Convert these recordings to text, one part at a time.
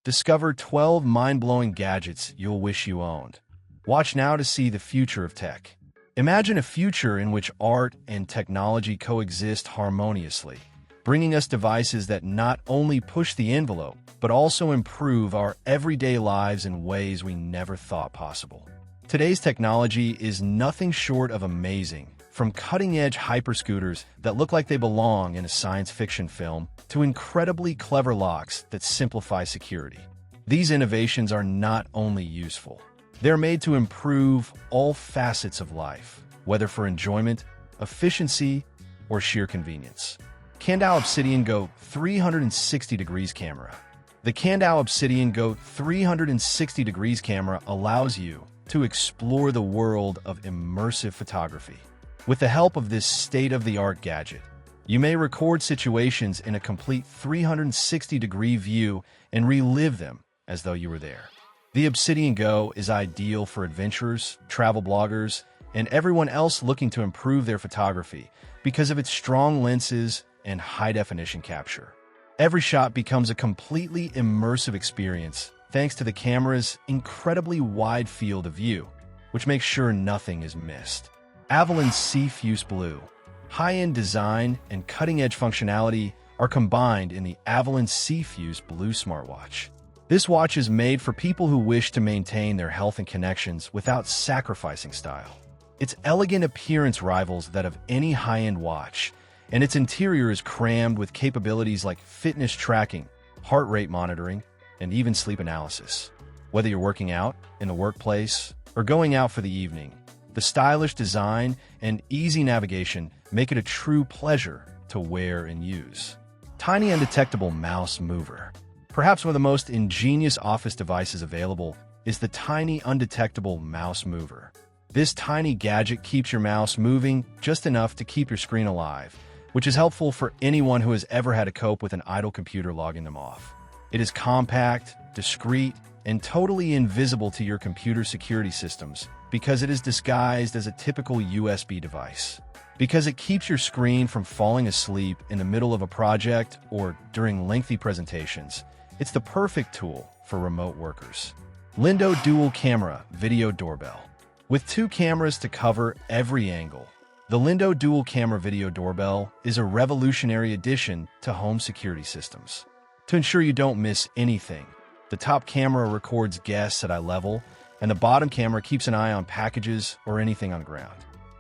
Discover 12 mind-blowing gadgets you'll wish you owned. Watch now to see the future of tech. Imagine a future in which art and technology coexist harmoniously, bringing us devices that not only push the envelope, but also improve our everyday lives in ways we never thought possible. Today's technology is nothing short of amazing, from cutting-edge hyperscooters that look like they belong in a science fiction film to incredibly clever locks that simplify security. These innovations are not only useful, they're made to improve all facets of life, whether for enjoyment, efficiency, or sheer convenience. Kandao Obsidian Go 360 degrees camera. The Kandao Obsidian Go 360 degrees camera allows you to explore the world of immersive photography. With the help of this state-of-the-art gadget, you may record situations in a complete 360-degree view and relive them as though you were there. The Obsidian Go is ideal for adventurers, travel bloggers, and everyone else looking to improve their photography because of its strong lenses and high-definition capture. Every shot becomes a completely immersive experience thanks to the camera's incredibly wide field of view, which makes sure nothing is missed. Avalon's Fuse Blue. High-end design and cutting-edge functionality are combined in the Avalon Fuse Blue smartwatch. This watch is made for people who wish to maintain their health and connections without sacrificing style. Its elegant appearance rivals that of any high-end watch, and its interior is crammed with capabilities like fitness tracking, heart rate monitoring, and even sleep analysis. Whether you're working out, in the workplace, or going out for the evening, the stylish design and easy navigation make it a true pleasure to wear and use. Tiny Undetectable Mouse Mover. Perhaps one of the most ingenious office devices available is the Tiny Undetectable Mouse Mover. This tiny gadget keeps your mouse moving just enough to keep your screen alive, which is helpful for anyone who has ever had to cope with an idle computer logging them off. It is compact, discreet, and totally invisible to your computer security systems because it is disguised as a typical USB device. Because it keeps your screen from falling asleep in the middle of a project or during lengthy presentations, it's the perfect tool for remote workers. Lindo Dual Camera Video Doorbell. With 2 cameras to cover every angle, the Lindo Dual Camera Video Doorbell is a revolutionary addition to home security systems. To ensure you don't miss anything, the top camera records guests at eye level, and the bottom camera keeps an eye on packages or anything on the ground.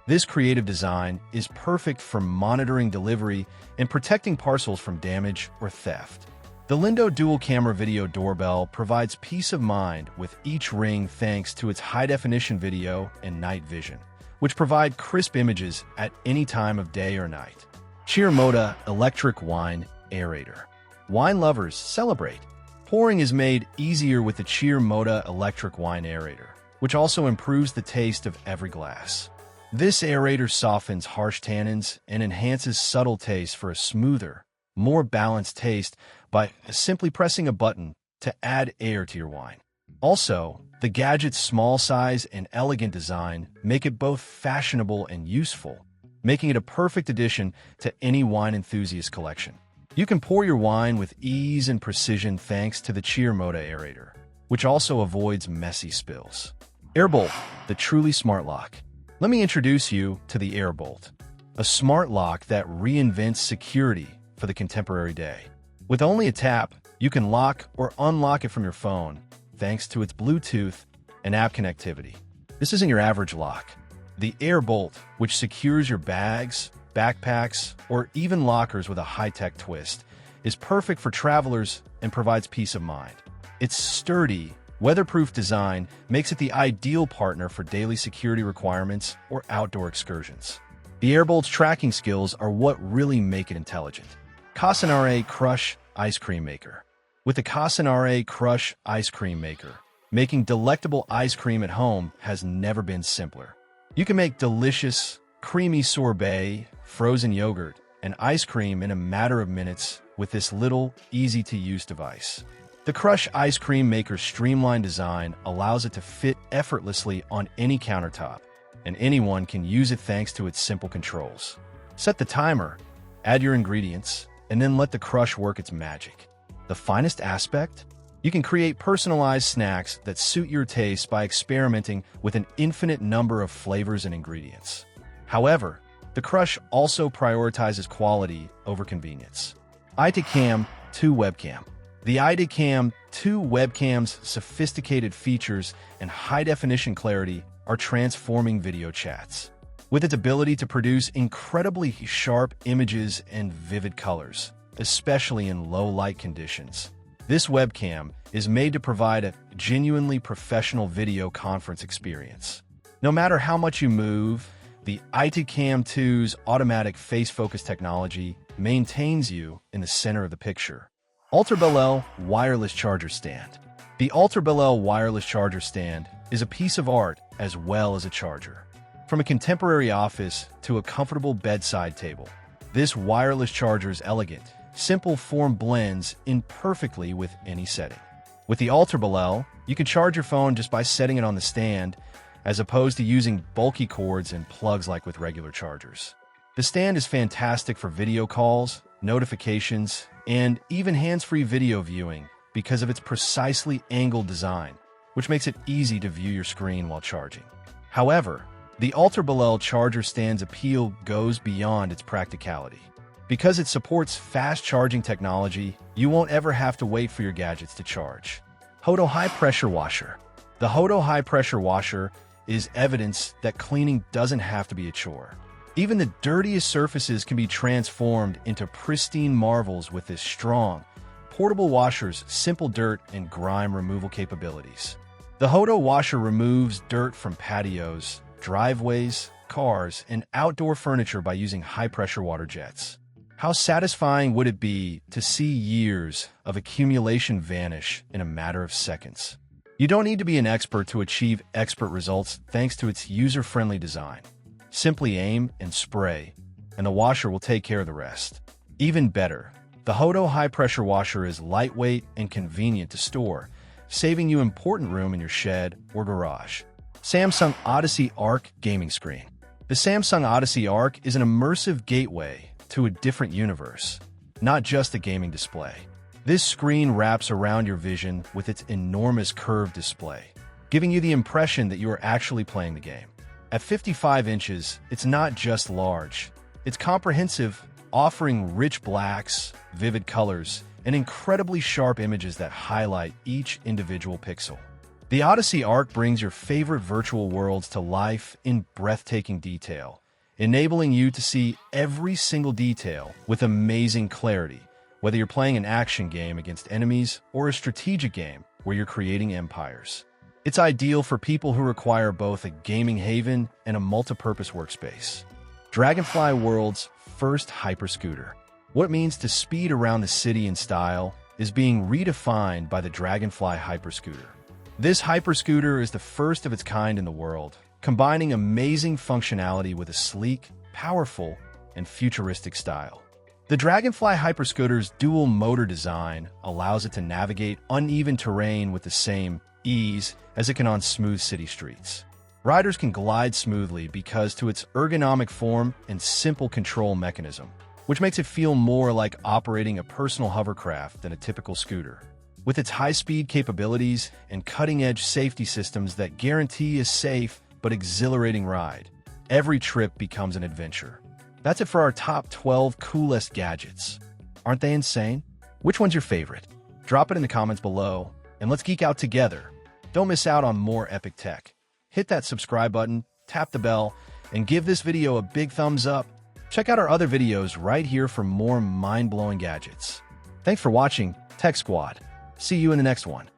This creative design is perfect for monitoring delivery and protecting parcels from damage or theft. The Lindo Dual Camera Video Doorbell provides peace of mind with each ring thanks to its high-definition video and night vision, which provide crisp images at any time of day or night. Moda Electric Wine Aerator. Wine lovers celebrate. Pouring is made easier with the Moda Electric Wine Aerator, which also improves the taste of every glass. This aerator softens harsh tannins and enhances subtle taste for a smoother, more balanced taste by simply pressing a button to add air to your wine. Also, the Gadget's small size and elegant design make it both fashionable and useful, making it a perfect addition to any wine enthusiast collection. You can pour your wine with ease and precision thanks to the Moda aerator, which also avoids messy spills. Airbolt, the truly smart lock. Let me introduce you to the Airbolt, a smart lock that reinvents security for the contemporary day. With only a tap, you can lock or unlock it from your phone, thanks to its Bluetooth and app connectivity. This isn't your average lock. The Airbolt, which secures your bags, backpacks, or even lockers with a high-tech twist, is perfect for travelers and provides peace of mind. Its sturdy, weatherproof design makes it the ideal partner for daily security requirements or outdoor excursions. The Airbolt's tracking skills are what really make it intelligent. Casanare Crush Ice Cream Maker. With the Casanare Crush Ice Cream Maker, making delectable ice cream at home has never been simpler. You can make delicious, creamy sorbet, frozen yogurt, and ice cream in a matter of minutes with this little, easy-to-use device. The Crush Ice Cream Maker's streamlined design allows it to fit effortlessly on any countertop, and anyone can use it thanks to its simple controls. Set the timer, add your ingredients, and then let the Crush work its magic. The finest aspect? You can create personalized snacks that suit your taste by experimenting with an infinite number of flavors and ingredients. However, the Crush also prioritizes quality over convenience. ITCAM 2 Webcam. The ITCAM 2 webcam's sophisticated features and high-definition clarity are transforming video chats. With its ability to produce incredibly sharp images and vivid colors, especially in low-light conditions, this webcam is made to provide a genuinely professional video conference experience. No matter how much you move, the ITCAM 2's automatic face focus technology maintains you in the center of the picture. Ultra-Bell Wireless Charger Stand. The Ultra-Bell Wireless Charger Stand is a piece of art as well as a charger. From a contemporary office to a comfortable bedside table, this wireless charger's elegant, simple form blends in perfectly with any setting. With the Ultra-Bell, you can charge your phone just by setting it on the stand, as opposed to using bulky cords and plugs like with regular chargers. The stand is fantastic for video calls, notifications, and even hands-free video viewing because of its precisely angled design, which makes it easy to view your screen while charging. However, the Ultra-Bell charger stand's appeal goes beyond its practicality. Because it supports fast charging technology, you won't ever have to wait for your gadgets to charge. Hodo High Pressure Washer. The Hodo High Pressure Washer is evidence that cleaning doesn't have to be a chore. Even the dirtiest surfaces can be transformed into pristine marvels with this strong, portable washer's simple dirt and grime removal capabilities. The Hodo washer removes dirt from patios, driveways, cars, and outdoor furniture by using high-pressure water jets. How satisfying would it be to see years of accumulation vanish in a matter of seconds? You don't need to be an expert to achieve expert results thanks to its user-friendly design. Simply aim and spray, and the washer will take care of the rest. Even better, the Hodo high-pressure washer is lightweight and convenient to store, saving you important room in your shed or garage. Samsung Odyssey Arc Gaming Screen. The Samsung Odyssey Arc is an immersive gateway to a different universe, not just a gaming display. This screen wraps around your vision with its enormous curved display, giving you the impression that you are actually playing the game. At 55 inches, it's not just large. It's comprehensive, offering rich blacks, vivid colors, and incredibly sharp images that highlight each individual pixel. The Odyssey Arc brings your favorite virtual worlds to life in breathtaking detail, enabling you to see every single detail with amazing clarity, whether you're playing an action game against enemies or a strategic game where you're creating empires. It's ideal for people who require both a gaming haven and a multi-purpose workspace. Dragonfly World's first hyperscooter. What it means to speed around the city in style is being redefined by the Dragonfly hyperscooter. This hyperscooter is the first of its kind in the world, combining amazing functionality with a sleek, powerful, and futuristic style. The Dragonfly hyperscooter's dual motor design allows it to navigate uneven terrain with the same ease as it can on smooth city streets. Riders can glide smoothly because to its ergonomic form and simple control mechanism, which makes it feel more like operating a personal hovercraft than a typical scooter. With its high-speed capabilities and cutting-edge safety systems that guarantee a safe but exhilarating ride, every trip becomes an adventure. That's it for our top 12 coolest gadgets. Aren't they insane? Which one's your favorite? Drop it in the comments below, and let's geek out together. Don't miss out on more epic tech. Hit that subscribe button, tap the bell, and give this video a big thumbs up. Check out our other videos right here for more mind-blowing gadgets. Thanks for watching, Tech Squad. See you in the next one.